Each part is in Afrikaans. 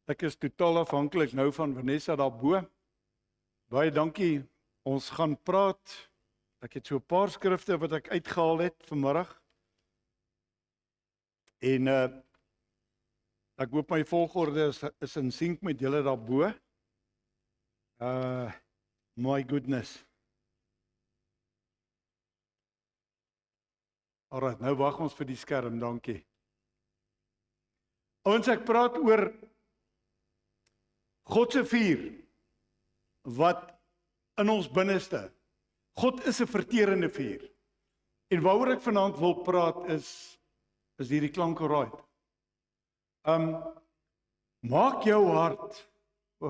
Ek is totaal afhanklik nou van Vanessa daarbo. Baie dankie. Ons gaan praat. Ek het so 'n paar skrifte wat ek uitgehaal het vanmiddag. En ek hoop my volgorde is in sync met julle daarbo. My goodness. Alright, nou wag ons vir die skerm, dankie. Ons ek praat oor God se vuur wat in ons binneste. God is 'n verterende vuur. En waaroor ek vanaand wil praat is hierdie klank alright. Maak jou hart,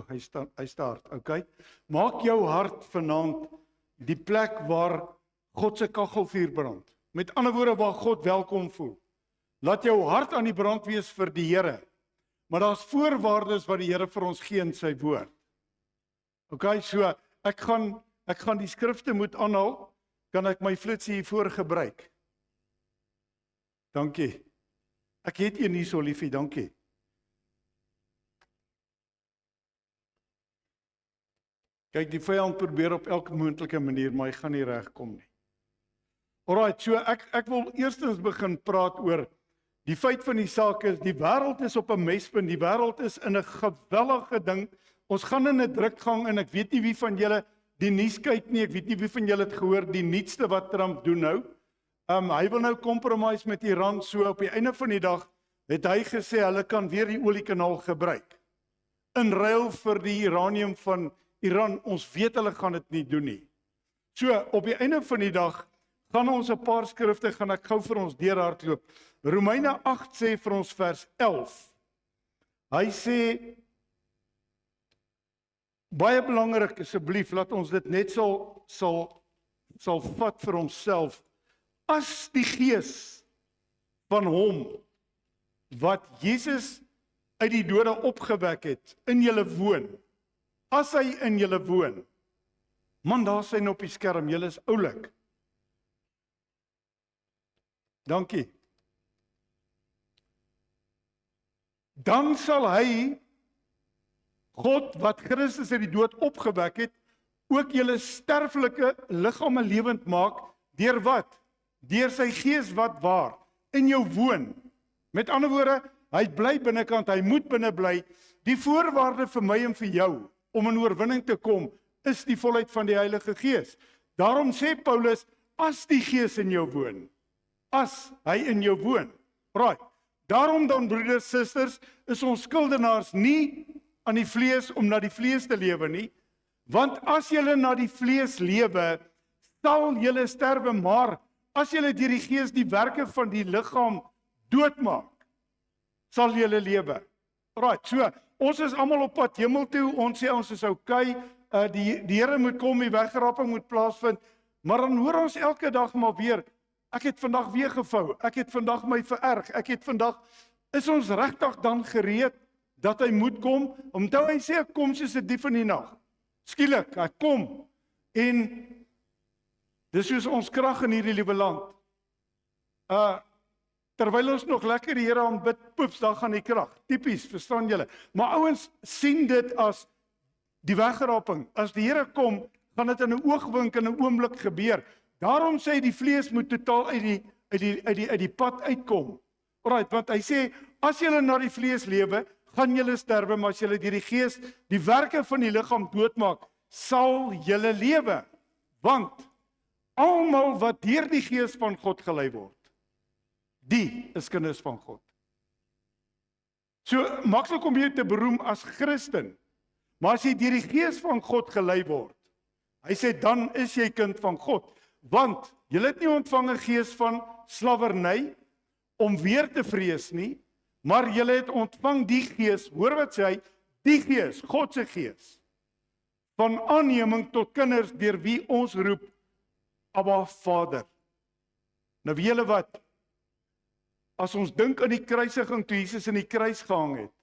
hy start, okay. Maak jou hart vanaand die plek waar God se kaggelvuur brand. Met ander woorde waar God welkom voel. Laat jou hart aan die brand wees vir die Here. Maar daar's voorwaardes wat die Here vir ons gee in sy woord. Okay, so ek gaan die skrifte moet aanhaal. Kan ek my flitsie hiervoor gebruik? Dankie. Ek het een hier so liefie, dankie. Kyk, die vyand probeer op elke moontlike manier, maar hy gaan nie regkom nie. Alright, so ek wil eerstens begin praat oor die feit van die saak is, die wêreld is op 'n mespunt, die wêreld is in 'n gewellige ding. Ons gaan in 'n drukgang en ek weet nie wie van julle die nuus kyk nie, ek weet nie wie van julle het gehoor die nuutste wat Trump doen nou. Hy wil nou compromise met Iran, so op die einde van die dag het hy gesê hulle kan weer die oliekanaal gebruik. In ruil vir die uranium van Iran, ons weet hulle gaan dit nie doen nie. So op die einde van die dag gaan ons 'n paar skrifte gaan ek gou vir ons deurhardloop. Romeine 8 sê vir ons vers 11. Hy sê baie belangrik asseblief laat ons dit net sal vat vir homself. As die gees van hom wat Jesus uit die dode opgewek het in julle woon. As hy in julle woon. Man, daar sien op die skerm, julle is oulik. Dankie. Dan sal hy, God wat Christus uit die dood opgewek het, ook julle sterflike liggame lewend maak, deur wat? Deur sy gees wat waar? In jou woon. Met ander woorde, hy bly binnekant, hy moet binne bly. Die voorwaarde vir my en vir jou, om in oorwinning te kom, is die volheid van die Heilige Gees. Daarom sê Paulus, as die Gees in jou woon, as hy in jou woon. Right. Daarom dan, broeders, susters, is ons skuldenaars nie aan die vlees om na die vlees te lewe nie, want as julle na die vlees lewe, sal julle sterwe, maar as julle deur die Gees die werke van die liggaam doodmaak, sal julle lewe. Right, so, ons is almal op pad hemel toe, ons sê ons is okay, die Here moet kom, die wegrapping moet plaasvind, maar dan hoor ons elke dag maar weer, ek het vandag weer gevou, ek het vandag my vererg, is ons regtig dan gereed, dat hy moet kom, omdat hy sê, ek kom soos 'n dief in die nag, skielik, hy kom, en, dis soos ons krag in hierdie liewe land, terwyl ons nog lekker die Here aanbid, poeps, dan gaan die krag, typies, verstaan julle, maar ouens sien dit as die wegraping, as die Here kom, gaan dit in 'n oogwink, in 'n oomblik gebeur, daarom sê hy die vlees moet totaal uit die pad uitkom, alright, want hy sê, as julle na die vlees lewe, gaan julle sterwe, maar as julle deur die Gees, die werke van die liggaam doodmaak, sal julle lewe, want, almal wat deur die Gees van God gelei word, die is kinders van God. So, maklik om jou te beroem as Christen, maar as jy deur die Gees van God gelei word, hy sê, dan is jy kind van God, want, jy het nie ontvang 'n gees van slawerny, om weer te vrees nie, maar jy het ontvang die gees, hoor wat sê hy, die gees, God se gees, van aanneming tot kinders, deur wie ons roep, Abba Vader. Nou weet julle wat, as ons dink aan die kruisiging, toe Jesus in die kruis gehang het,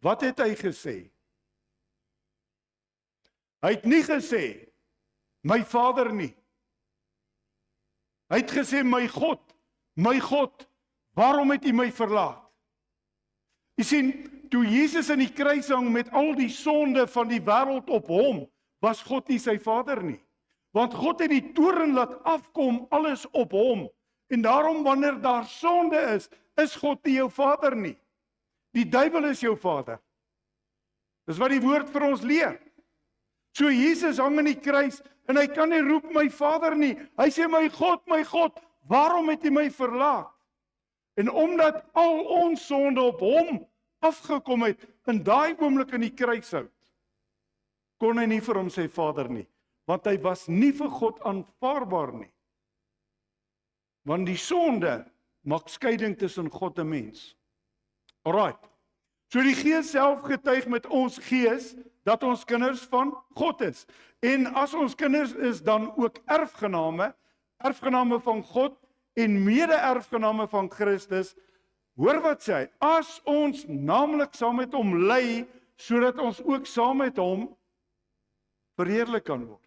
wat het hy gesê? Hy het nie gesê, my Vader nie. Hy het gesê, my God, waarom het U my verlaat? U sien, toe Jesus in die kruis hang met al die sonde van die wêreld op hom, was God nie sy Vader nie. Want God het die toorn laat afkom alles op hom. En daarom wanneer daar sonde is God nie jou Vader nie. Die duiwel is jou vader. Dis wat die woord vir ons leer. So Jesus hang in die kruis en hy kan nie roep my Vader nie. Hy sê my God, waarom het U my verlaat? En omdat al ons sonde op hom afgekom het in daai oomblik in die kruishout, kon hy nie vir hom sy Vader nie, want hy was nie vir God aanvaarbaar nie. Want die sonde maak skeiding tussen God en mens. Alright. So die Gees self getuig met ons gees dat ons kinders van God is. En as ons kinders is, dan ook erfgename van God en mede-erfgename van Christus. Hoor wat sê hy, as ons naamlik saam met hom ly, sodat ons ook saam met hom verheerlik kan word.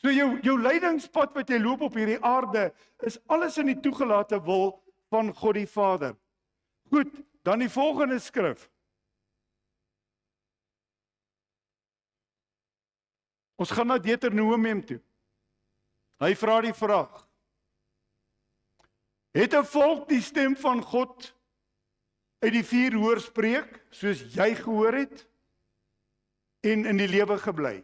So jou lydingspad wat jy loop op hierdie aarde, is alles in die toegelate wil van God die Vader. Goed, dan die volgende skrif. Ons gaan na Deuteronomium toe. Hy vra die vraag: het 'n volk die stem van God uit die vuur hoor spreek, soos jy gehoor het, en in die lewe gebly?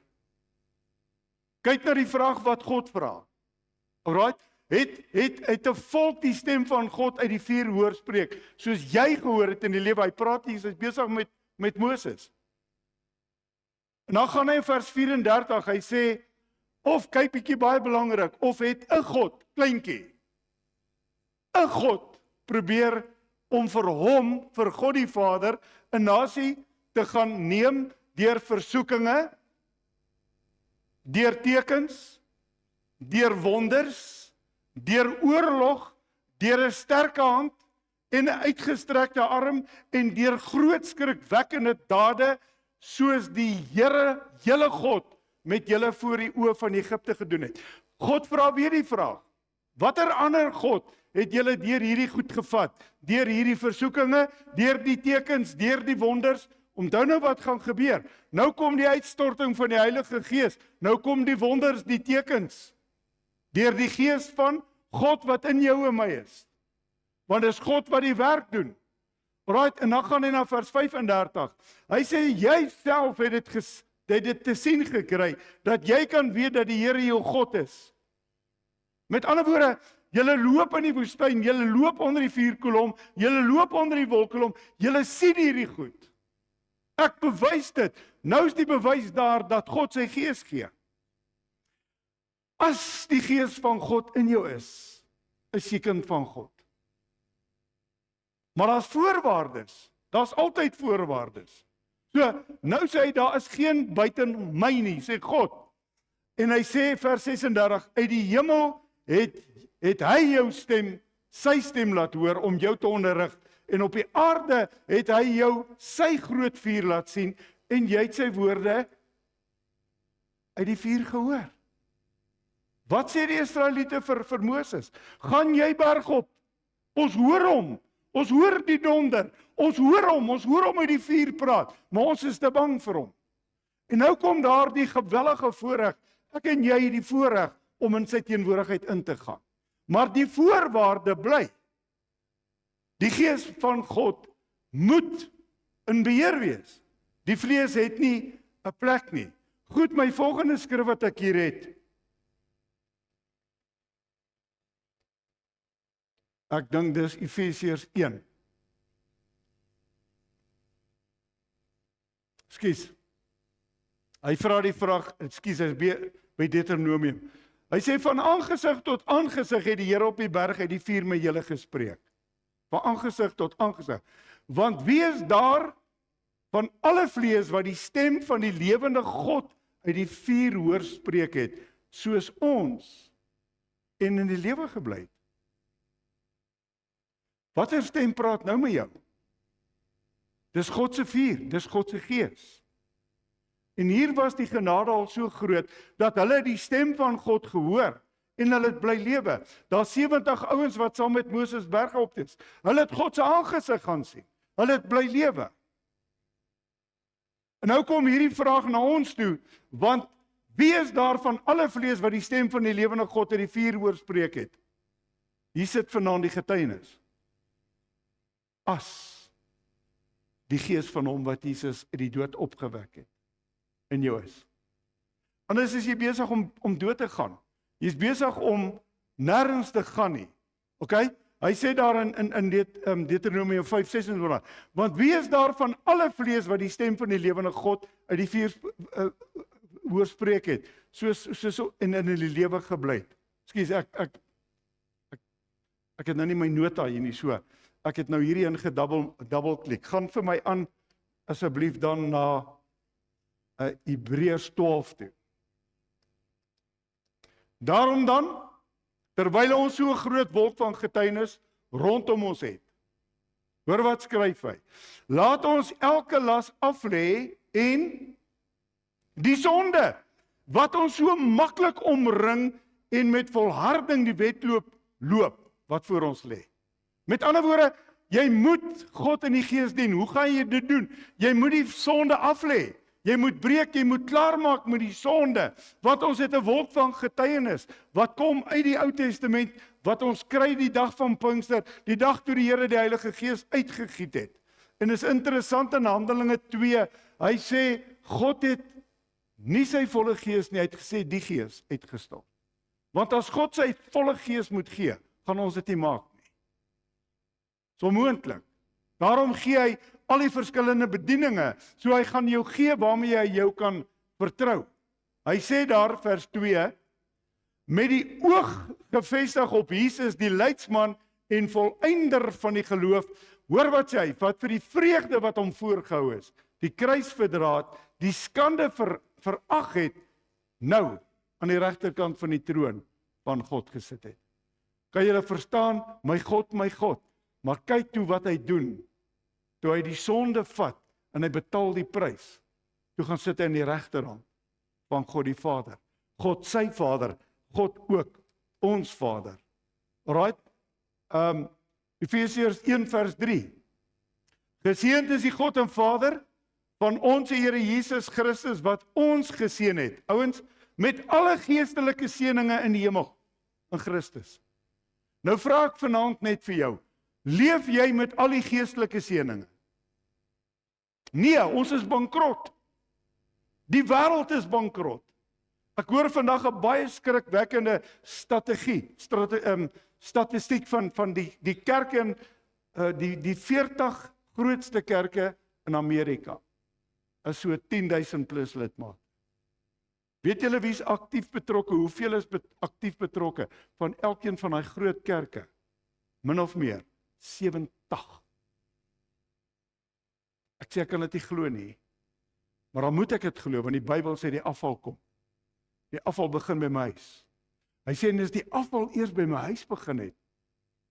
Kyk na die vraag wat God vra. Alright? Het 'n volk die stem van God uit die vuur hoor spreek, soos jy gehoor het in die lewe? Hy praat hier, hy's besig met Moses. En dan gaan hy in vers 34, hy sê, of kyk bietjie baie belangrik, of het 'n God, kleintjie, 'n God probeer om vir God die Vader 'n nasie te gaan neem deur versoekinge, deur tekens, deur wonders, deur oorlog, deur 'n sterke hand en 'n uitgestrekte arm en deur groot skrikwekkende dade, soos die Here, julle God, met julle voor die oë van Egipte gedoen het. God vra weer die vraag: watter ander God het julle deur hierdie goed gevat? Deur hierdie versoekinge, deur die tekens, deur die wonders? Onthou nou wat gaan gebeur. Nou kom die uitstorting van die Heilige Gees. Nou kom die wonders, die tekens. Deur die Gees van God wat in jou en my is. Want dis God wat die werk doen. Right, en dan gaan hy na vers 35. Hy sê jy self het dit te sien gekry, dat jy kan weet dat die Here jou God is. Met ander woorde, julle loop in die woestyn, julle loop onder die vuurkolom, julle loop onder die wolkkolom, julle sien hierdie goed. Ek bewys dit. Nou is die bewys daar dat God sy Gees gee. As die Gees van God in jou is jy kind van God. Maar daar's voorwaardes. Daar's altyd voorwaardes. So, nou sê hy, daar is geen buiten my nie, sê God. En hy sê vers 36, uit die hemel het hy jou stem, sy stem laat hoor om jou te onderrig. En op die aarde het hy jou sy groot vuur laat sien en jy het sy woorde uit die vuur gehoor. Wat sê die Israeliete vir Moses? Gaan jy berg op? Ons hoor hom. Ons hoor die donder. Ons hoor hom uit die vuur praat, maar ons is te bang vir hom. En nou kom daar die gewellige voorreg. Ek en jy het die voorreg om in sy teenwoordigheid in te gaan. Maar die voorwaarde bly. Die Gees van God moet in beheer wees. Die vlees het nie 'n plek nie. Goed, my volgende skrif wat ek hier het. Ek dink dis Efesiërs 1. Ekskuus. Hy vra die vraag, ekskuus, hy is by Deuteronomium. Hy sê van aangesig tot aangesig het die Here op die berg uit die vuur met julle gespreek. Van aangesig tot aangesig. Want wie is daar van alle vlees wat die stem van die lewende God uit die vuur hoor spreek het, soos ons, en in die lewe gebly het? Watter stem praat nou met jou? Dis God se vuur, dis God se Gees. En hier was die genade al so groot, dat hulle die stem van God gehoor, en hulle het bly lewe. Daar 70 ouens wat saam met Moses berge op is. Hulle het God se aangesig gaan sien. Hulle het bly lewe. En nou kom hierdie vraag na ons toe, want wie is daar van alle vlees wat die stem van die lewende God uit die vuur oorspreek het? Hier sit vanaand die getuienis. As die gees van hom wat Jesus uit die dood opgewek het, in jou is. Anders is jy besig om dood te gaan. Jy is besig om nêrens te gaan nie. Okay? Hy sê daar in Deuteronomium 5:26, want wie is daar van alle vlees wat die stem van die lewende God uit die vuur oorspreek het, soos in die lewe gebly het. Ekskuus, ek het nou nie my nota hier nie, so ek het nou hierin double klik. Gaan vir my aan asseblief dan na Hebreërs 12 toe. Daarom dan, terwyl ons so 'n groot wolk van getuienis rondom ons het. Hoor wat skryf hy? Laat ons elke las aflê en die sonde wat ons so maklik omring en met volharding die wedloop loop wat voor ons lê. Met ander woorde, jy moet God in die gees dien. Hoe gaan jy dit doen? Jy moet die sonde aflê. Jy moet breek, jy moet klaarmaak met die sonde, want ons het 'n wolk van getuienis, wat kom uit die Ou Testament, wat ons kry die dag van Pinkster, die dag toe die Here die Heilige Gees uitgegiet het. En is interessant in Handelinge 2, hy sê, God het nie sy volle gees nie, hy het gesê die gees uitgestort. Want as God sy volle gees moet gee, gaan ons dit nie maak nie. So onmoontlik. Daarom gee hy al die verskillende bedieninge, so hy gaan jou gee waarmee hy jou kan vertrou. Hy sê daar, vers 2, met die oog gefestig op Jesus, die leidsman en voleinder van die geloof, hoor wat sê hy, wat vir die vreugde wat hom voorgehou is, die kruis verdra het, die skande verag het, nou aan die regterkant van die troon van God gesit het. Kan julle verstaan, my God, maar kyk toe wat hy doen, toe hy die sonde vat, en hy betaal die prys, toe gaan sit hy in die regterhand van God die Vader. God sy Vader, God ook ons Vader. Alright? Efesiërs 1 vers 3. Geseënd is die God en Vader van ons Here Jesus Christus, wat ons geseën het. Ouens, met alle geestelike seëninge in die hemel, in Christus. Nou vra ek vanaand net vir jou, leef jy met al die geestelike seëninge? Nee, ons is bankrot. Die wêreld is bankrot. Ek hoor vandag 'n baie skrikwekkende statistiek van die kerke in die 40 grootste kerke in Amerika. Is so 10,000 plus lidmate. Weet julle wie is aktief betrokke? Hoeveel is aktief betrokke van elkeen van daai groot kerke? Min of meer 70. Ek sê ek kan dit nie glo nie. Maar dan moet ek dit glo, want die Bybel sê die afval kom. Die afval begin by my huis. Hy sê, en as die afval eers by my huis begin het,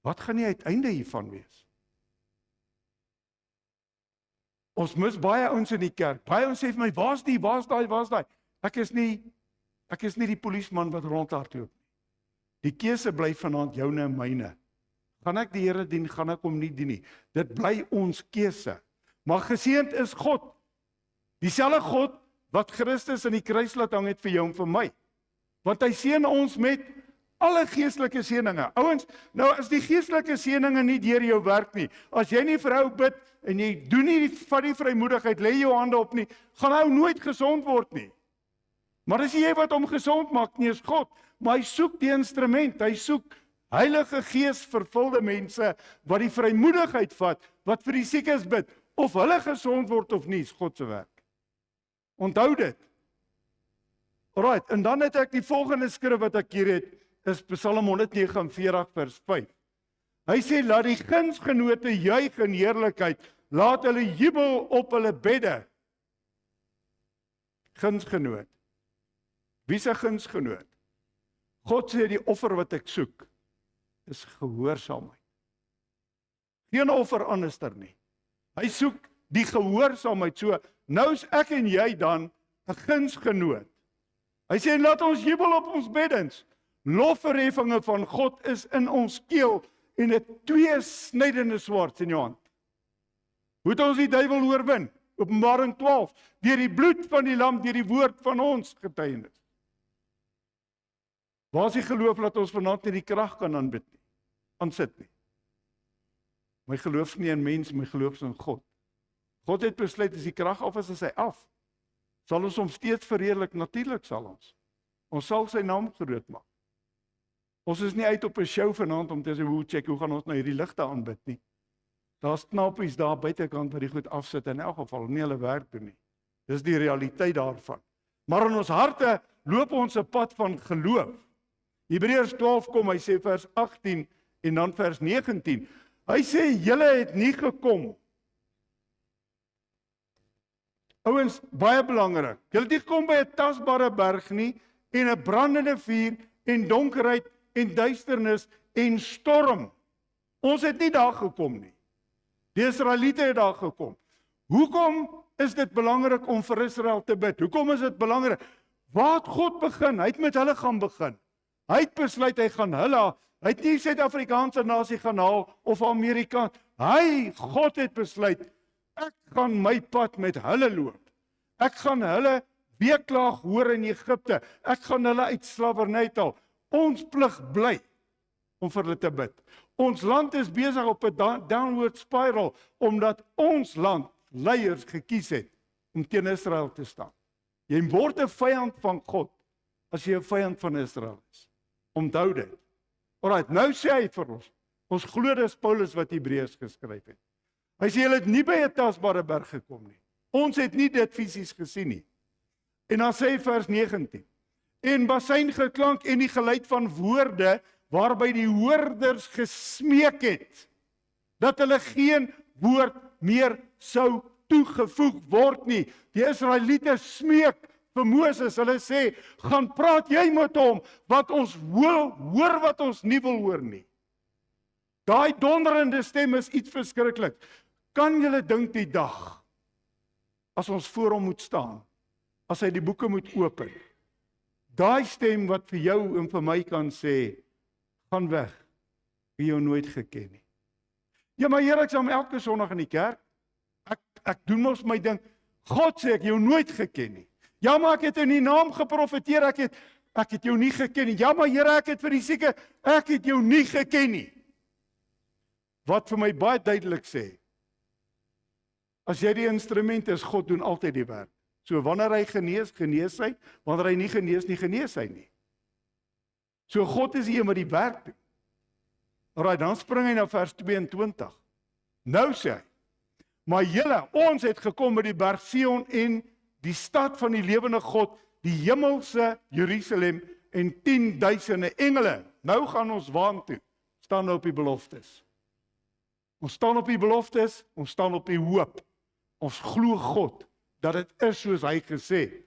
wat gaan die uiteinde hiervan wees? Ons mis baie ouens in die kerk. Baie ouens sê vir my, waar's daai? Ek is nie die polisieman wat rondhardloop nie. Die keuse bly vanaand joune en myne. Gaan ek die Here dien, gaan ek hom nie dien nie. Dit bly ons keuse. Maar geseënd is God. Dieselfde God wat Christus in die kruis laat hang het vir jou en vir my. Want hy seën ons met alle geestelike seëninge. Ouens, nou as die geestelike seëninge nie deur jou werk nie, as jy nie vir ou bid en jy doen nie van die vrymoedigheid, lê jou hande op nie, gaan hy nooit gesond word nie. Maar as jy wat hom gesond maak, nie is God, maar hy soek die instrument, hy soek Heilige Gees vervulde mense wat die vrymoedigheid vat, wat vir die siekes bid, of hulle gesond word of nie, is God se werk. Onthou dit. Alright, en dan het ek die volgende skrif wat ek hier het, is Psalm 149 vers 5. Hy sê, laat die gunsgenote juig in heerlikheid, laat hulle jubel op hulle bedde. Gunsgenoot. Wie is 'n gunsgenoot? God sê die offer wat ek soek, is gehoorsaamheid. Geen offer anderster nie. Hy soek die gehoorsaamheid. So, nou is ek en jy dan 'n gunsgenoot. Hy sê, laat ons jubel op ons beddens. Lofverheffinge van God is in ons keel en 'n tweesnydende swaard in jou hand. Moet ons die duiwel oorwin? Openbaring 12, deur die bloed van die lam, deur die woord van ons getuienis. Waar is die geloof dat ons vanaand nie die krag kan aanbid nie, aansit nie? My geloof is nie in mens, my geloof is in God. God het besluit, as die krag af is hy af. Sal ons hom steeds verheerlik? Natuurlik sal ons. Ons sal sy naam groot maak. Ons is nie uit op 'n show vanaand om te sê, hoe gaan ons nou hierdie ligte aanbid nie. Daar's knappies daar buitekant wat die goed afsit, in elk geval, nie hulle werk doen nie. Dis die realiteit daarvan. Maar in ons harte loop ons 'n pad van geloof. Hebreërs 12 kom, hy sê vers 18 en dan vers 19. Hy sê, julle het nie gekom. Ouens, baie belangrik. Julle het nie gekom by 'n tasbare berg nie, en 'n brandende vuur, en donkerheid, en duisternis, en storm. Ons het nie daar gekom nie. Die Israeliete het daar gekom. Hoekom is dit belangrik om vir Israel te bid? Hoekom is dit belangrik? Waar het God begin? Hy het met hulle gaan begin. Hy het besluit, hy gaan hulle, hy het nie Suid-Afrikaanse nasie gaan haal, of Amerika. God het besluit, ek gaan my pad met hulle loop. Ek gaan hulle weeklaag hoor in Egipte. Ek gaan hulle uit slawerny haal. Ons plig bly om vir hulle te bid. Ons land is besig op 'n downward spiral, omdat ons land leiers gekies het om teen Israel te staan. Jy word 'n vyand van God as jy 'n vyand van Israel is. Onthou dit. Alright, nou sê hy vir ons glo dis Paulus wat Hebreërs geskryf het. Hy sê julle het nie by 'n tasbare berg gekom nie. Ons het nie dit fisies gesien nie. En dan sê hy vers 19. En basijngeklank en die geluid van woorde, waarby die hoorders gesmeek het, dat hulle geen woord meer sou toegevoeg word nie. Die Israeliete smeek vir Moses, hulle sê, gaan praat jy met hom, wat ons wil hoor wat ons nie wil hoor nie. Daai donderende stem is iets verskriklik. Kan julle dink die dag, as ons voor hom moet staan, as hy die boeke moet open, daai stem wat vir jou en vir my kan sê, gaan weg, wie jou nooit geken nie. Ja, maar Here, ek sal elke Sondag in die kerk, ek doen mos my ding, God sê ek jou nooit geken nie. Ja, maar ek het in die naam geprofeteer, ek het jou nie geken nie. Ja, maar Here, ek het vir die sieke, ek het jou nie geken nie. Wat vir my baie duidelik sê, as jy die instrument is, God doen altyd die werk. So wanneer hy genees, genees hy, wanneer hy nie genees nie, genees hy nie. So God is die een wat die werk doen. Alraai, dan spring hy na vers 22. Nou sê hy, maar julle, ons het gekom by die berg Sion en die stad van die lewende God, die hemelse Jerusalem en 10.000 engele. Nou gaan ons waantoe, staan nou op die beloftes. Ons staan op die beloftes, ons staan op die hoop. Ons glo God, dat dit is soos hy gesê.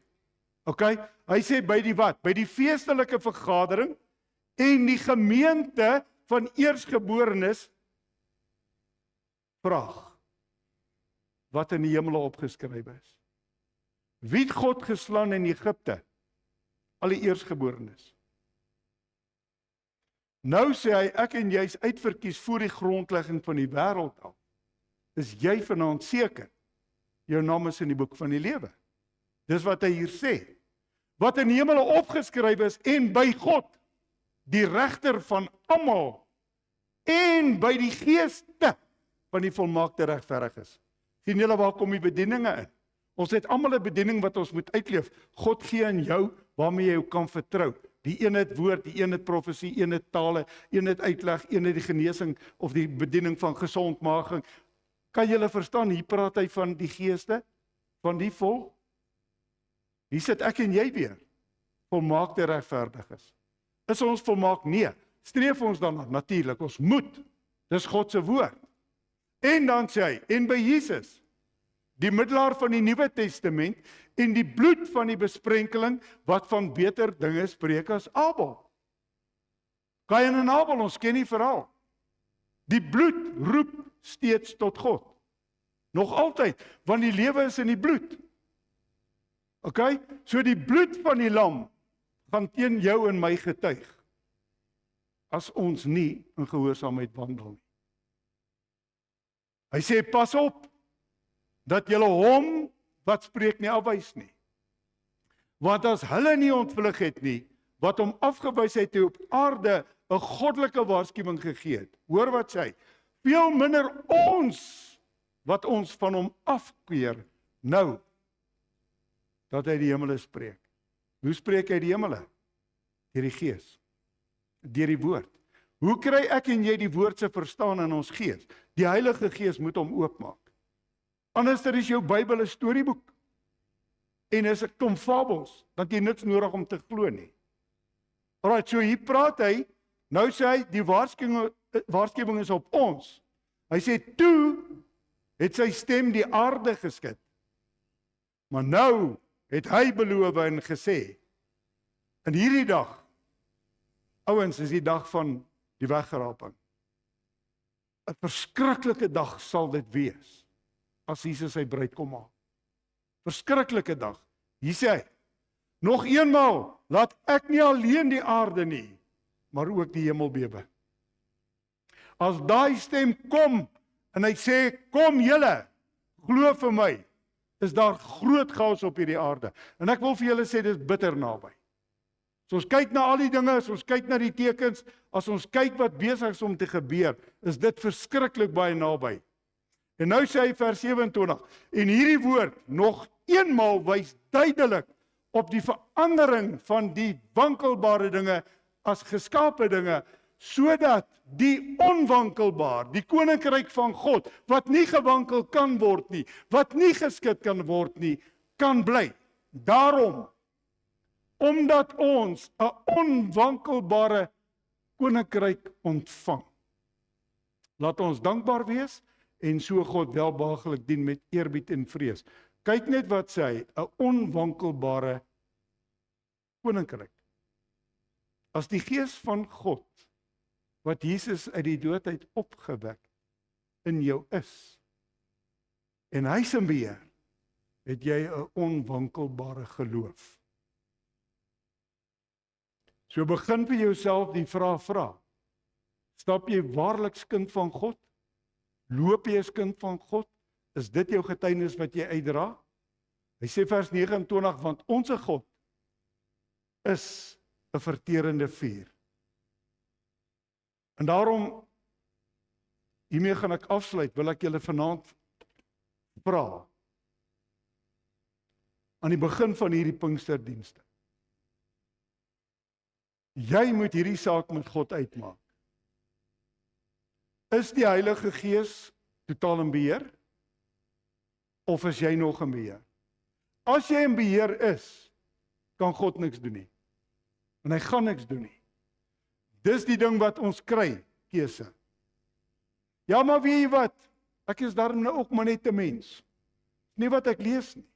Okay? Hy sê by die wat? By die feestelike vergadering en die gemeente van eersgeborenes vraag wat in die hemel opgeskryf is. Wie het God geslaan in Egipte? Al die eersgeborenes. Nou sê hy, ek en jy is uitverkies voor die grondlegging van die wêreld al. Is jy vanaand seker? Jou naam is in die boek van die lewe. Dis wat hy hier sê. Wat in die hemel opgeskryf is en by God, die regter van almal, en by die geeste van die volmaakte regverdiges. Sien julle waar kom die bedieninge in? Ons het almal 'n bediening wat ons moet uitleef. God gee aan jou waarmee jy kan vertrou. Die een het woord, die een het profesie, een het tale, een het uitleg, een het die genesing of die bediening van gesondmaking. Kan julle verstaan, hier praat hy van die geeste, van die volk. Hier sit ek en jy weer, volmaakte regverdiges. Is ons volmaak? Nee. Streef ons daarna? Natuurlik, ons moet. Dis God se woord. En dan sê hy, en by Jesus, die middelaar van die Nuwe Testament, en die bloed van die besprenkeling, wat van beter dinge spreek as Abel. Kain en Abel, ons ken die verhaal. Die bloed roep steeds tot God. Nog altyd, want die lewe is in die bloed. Okay? So die bloed van die lam gaan teen jou en my getuig, as ons nie in gehoorsaamheid wandel nie. Hy sê, pas op, dat julle hom wat spreek nie afwys nie. Want as hulle nie ontvlug het nie, wat hom afgewys het op aarde 'n goddelike waarskuwing gegee het. Hoor wat sê hy, veel minder ons wat ons van hom afkeer nou dat hy die hemele spreek. Hoe spreek hy die hemele? Deur die Gees, deur die woord. Hoe kry ek en jy die woord se verstaan in ons gees? Die Heilige Gees moet hom oopmaak. Anders is jou Bybel 'n storieboek en is 'n klomp fabels, dan het jy niks nodig om te glo nie. Alright, so hier praat hy, nou sê hy die waarskuwing is op ons. Hy sê toe het sy stem die aarde geskud. Maar nou het hy beloof en gesê, in hierdie dag, ouens, is die dag van die weggeraping. 'n Verskriklike dag sal dit wees, as Jesus sy bruid kom haal. Verskriklike dag. Hier sê hy, nog eenmaal, laat ek nie alleen die aarde nie, maar ook die hemel bewe. As daai stem kom, en hy sê, kom julle, glo vir my, is daar groot chaos op hierdie aarde. En ek wil vir julle sê, dit is bitter naby. As ons kyk na al die dinge, as ons kyk na die tekens, as ons kyk wat besig is om te gebeur, is dit verskriklik baie naby. En nou sê hy vers 27, en hierdie woord nog eenmaal wys duidelik op die verandering van die wankelbare dinge as geskape dinge, sodat die onwankelbaar, die koninkryk van God, wat nie gewankel kan word nie, wat nie geskit kan word nie, kan bly. Daarom, omdat ons 'n onwankelbare koninkryk ontvang, laat ons dankbaar wees en so God welbehaaglik dien met eerbied en vrees. Kyk net wat sê hy, 'n onwankelbare koninkryk. As die Gees van God, wat Jesus uit die dood uit opgewek, in jou is, en hy se beheer, het jy 'n onwankelbare geloof. So begin vir jouself die vraag vra. Stap jy waarlik kind van God? Loop jy as kind van God? Is dit jou getuienis wat jy uitdra? Hy sê vers 29, want onse God is 'n verterende vuur. En daarom, hiermee gaan ek afsluit, wil ek julle vanaand vra, aan die begin van hierdie Pinksterdienste. Jy moet hierdie saak met God uitmaak. Is die Heilige Gees totaal in beheer? Of is jy nog in beheer? As jy in beheer is, kan God niks doen nie. En hy gaan niks doen nie. Dis die ding wat ons kry, keuse. Ja, maar weet jy wat? Ek is daarom nou ook maar net 'n mens. Nie wat ek lees nie.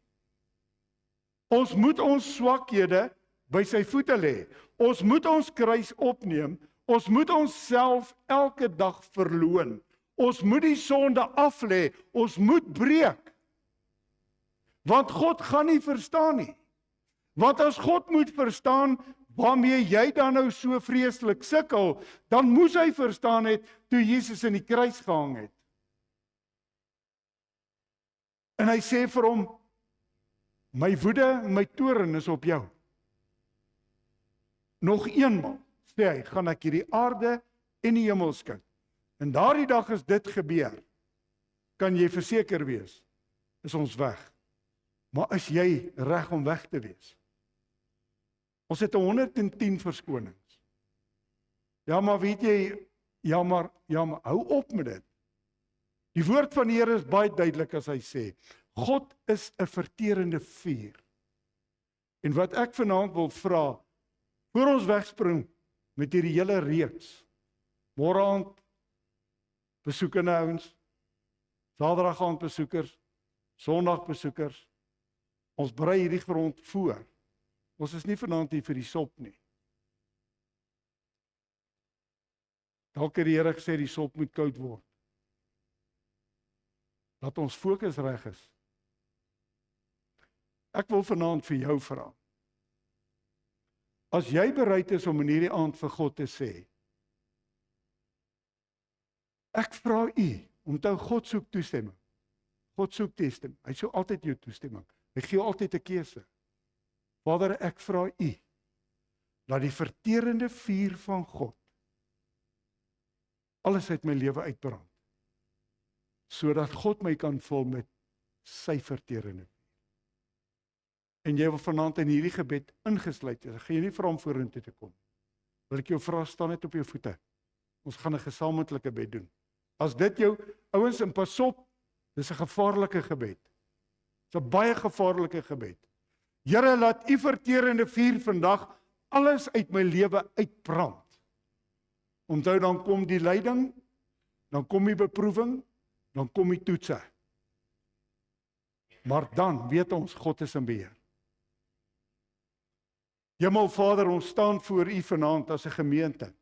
Ons moet ons swakhede by sy voete lê. Ons moet ons kruis opneem. Ons moet onsself elke dag verloon. Ons moet die sonde aflê. Ons moet breek. Want God gaan nie verstaan nie. Want as God moet verstaan waarmee jy dan nou so vreeslik sukkel, dan moes hy verstaan het toe Jesus in die kruis gehang het. En hy sê vir hom, my woede, my toorn is op jou. Nog eenmaal, sê hy, gaan ek hierdie aarde en die hemel skud. En daardie dag as dit gebeur, kan jy verseker wees, is ons weg. Maar is jy reg om weg te wees? Ons het 110 verskonings. Ja, maar weet jy, ja, maar hou op met dit. Die woord van die Here is baie duidelik as hy sê, God is 'n verterende vuur. En wat ek vanaand wil vra, voor ons wegspring met hierdie hele reeks, môre aand besoekende ouens, Saterdag aand besoekers, Sondag besoekers, ons berei hierdie grond voor. Ons is nie vanaand hier vir die sop nie. Dalk het die Here gesê die sop moet koud word. Laat ons fokus reg is. Ek wil vanaand vir jou vra. As jy bereid is om in hierdie aand vir God te sê, ek vra u, onthou God soek toestemming. God soek toestemming. Hy soek altyd jou toestemming. Hy gee altyd 'n keuse. Vader, ek vra U, laat die verterende vuur van God alles uit my lewe uitbrand, sodat God my kan vul met sy verterende vuur. En jy wil vanaand in hierdie gebed ingesluit wees. Ek gaan jy nie vra om vorentoe te kom. Wil ek jou vra, staan net op jou voete. Ons gaan 'n gesamentlike gebed doen. As dit jou, ouens, en pas op, dis 'n gevaarlike gebed. Dis 'n baie gevaarlike gebed. Here, laat U verterende vuur vandag alles uit my lewe uitbrand. Onthou, dan kom die lyding, dan kom die beproewing, dan kom die toetse. Maar dan weet ons, God is in beheer. Hemelvader, ons staan voor U vanaand as 'n gemeente.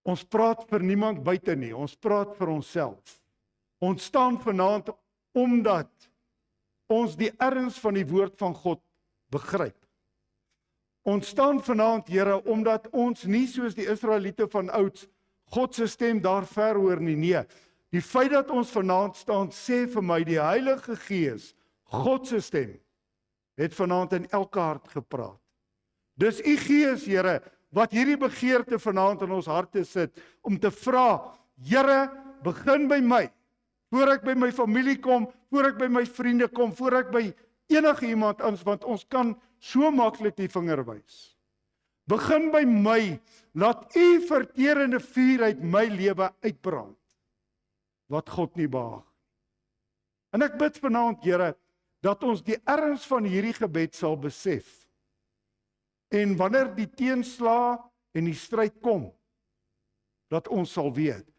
Ons praat vir niemand buite nie, ons praat vir onsself. Ons staan vanaand omdat ons die erns van die woord van God begryp. Ons staan vanaand, Here, omdat ons nie soos die Israeliete van ouds God se stem daar ver hoor nie. Nee, die feit dat ons vanaand staan, sê vir my, die Heilige Gees, God se stem, het vanaand in elke hart gepraat. Dis U Gees, Here, wat hierdie begeerte vanaand in ons harte sit, om te vra, Here, begin by my, voor ek by my familie kom, voor ek by my vriende kom, voor ek by enige iemand anders, want ons kan so maklik die vinger wys. Begin by my, laat U verterende vuur uit my lewe uitbrand, wat God nie behaag. En ek bid vanaand, Here, dat ons die erns van hierdie gebed sal besef. En wanneer die teenslae en die stryd kom, dat ons sal weet,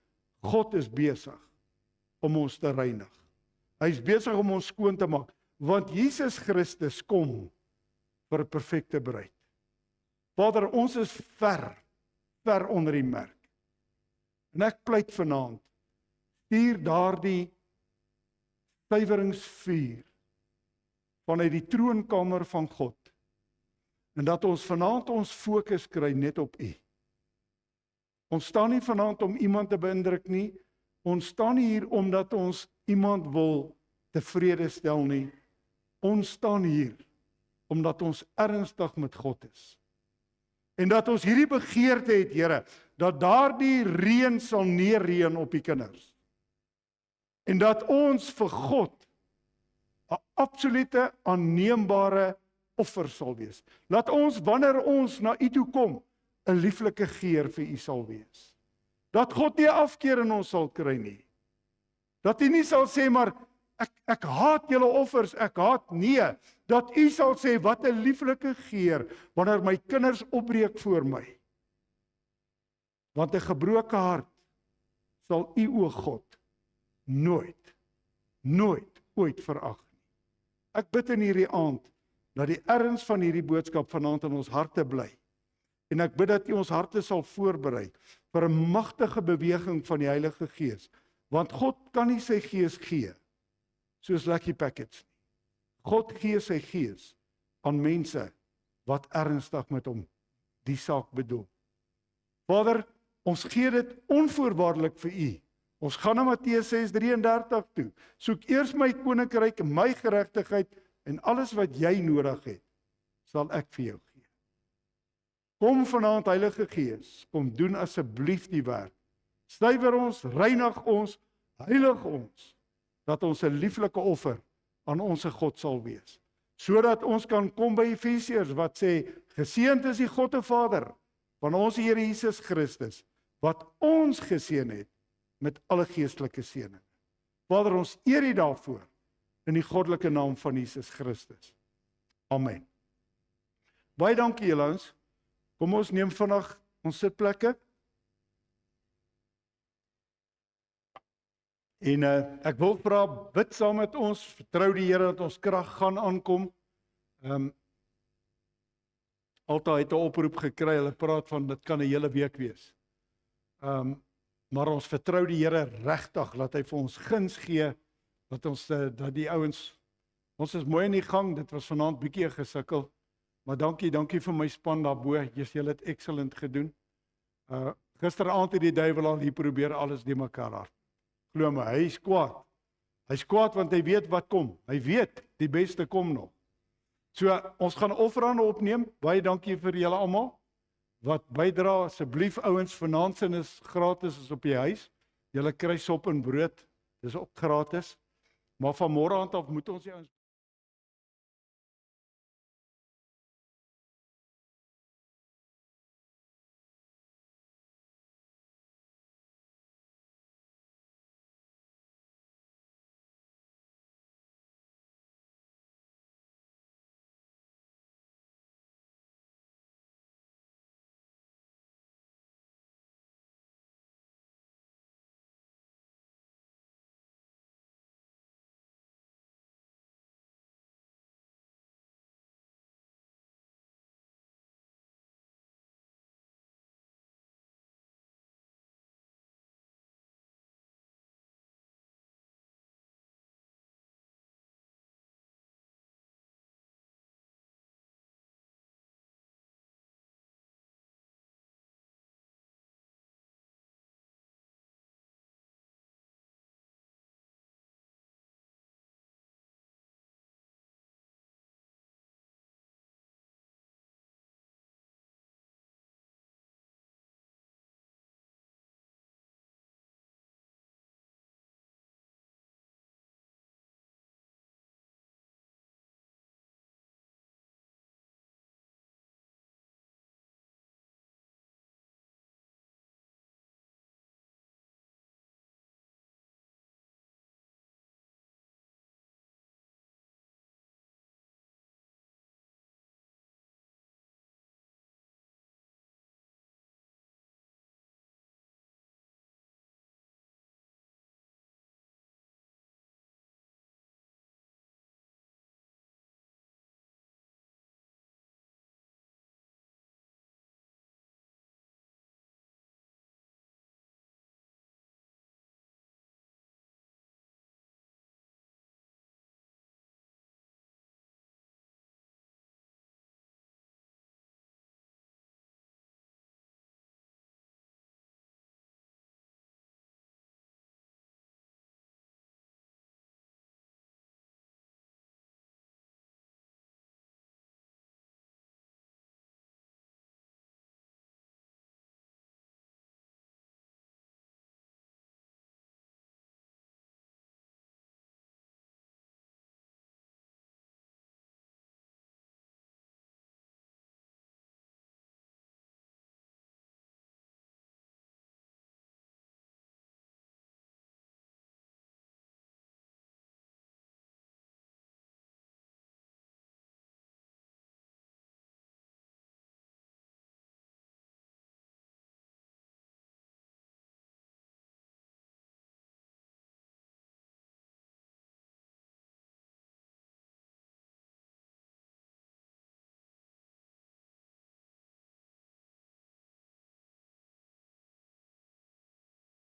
God is besig om ons te reinig. Hy is besig om ons skoon te maak, want Jesus Christus kom vir 'n perfekte bruid. Vader, ons is ver onder die merk. En ek pleit vanaand, stuur daardie suiweringsvuur vanuit die troonkamer van God, en dat ons vanaand ons fokus kry net op U. Ons staan nie vanaand om iemand te beïndruk nie, ons staan nie hier omdat ons iemand wil tevrede stel nie, ons staan hier omdat ons ernstig met God is. En dat ons hierdie begeerte het, Here, dat daardie reën sal neerreën op die kinders. En dat ons vir God 'n absolute aanneembare offer sal wees. Laat ons, wanneer ons na U toe kom, 'n lieflike geur vir U sal wees. Dat God nie afkeer in ons sal kry nie. Dat U nie sal sê, maar ek haat julle offers, ek haat, nee. Dat U sal sê, wat 'n lieflike geur, wanneer my kinders opbreek voor my. Want 'n gebroke hart sal U, o God, nooit ooit verag nie. Ek bid in hierdie aand, dat die erns van hierdie boodskap vanaand in ons harte bly. En ek bid dat U ons harte sal voorberei vir 'n magtige beweging van die Heilige Gees. Want God kan nie sy Gees gee, soos lucky packets nie. God gee sy Gees aan mense wat ernstig met hom die saak bedoel. Vader, ons gee dit onvoorwaardelik vir U. Ons gaan na Matteus 6:33 toe. Soek eers my koninkryk en my geregtigheid, en alles wat jy nodig het, sal ek vir jou gee. Kom vanaand, Heilige Gees, kom doen asseblief die werk. Suiwer ons, reinig ons, heilig ons, dat ons 'n lieflike offer aan ons God sal wees. Sodat ons kan kom by Efesiërs wat sê, geseënd is die God en Vader van ons Here Jesus Christus, wat ons geseën het met alle geestelike seëninge. Vader, ons eer U daarvoor, in die goddelike naam van Jesus Christus. Amen. Baie dankie julle ons. Kom ons neem vandag ons sitplekke. En ek wil vra, bid saam met ons, vertrou die Here dat ons krag gaan aankom. Alta het 'n oproep gekry, hulle praat van dit kan 'n hele week wees. Maar ons vertrou die Here regtig, laat hy vir ons guns gee, dat die ouens, ons is mooi in die gang, dit was vanaand bietjie gesukkel, maar dankie vir my span daarbo, julle het excellent gedoen. Gisteraand het die duiwel al hier probeer alles die mekaar hard. Glo my, hy is kwaad, Hy's kwaad want hy weet wat kom. Hy weet die beste kom nog. So ons gaan offerande opneem. Baie dankie vir julle almal wat bydra. Asseblief ouens, vanaand se is gratis is op die huis. Julle kry sop en brood. Dis ook gratis. Maar van môre aand af moet ons die ouens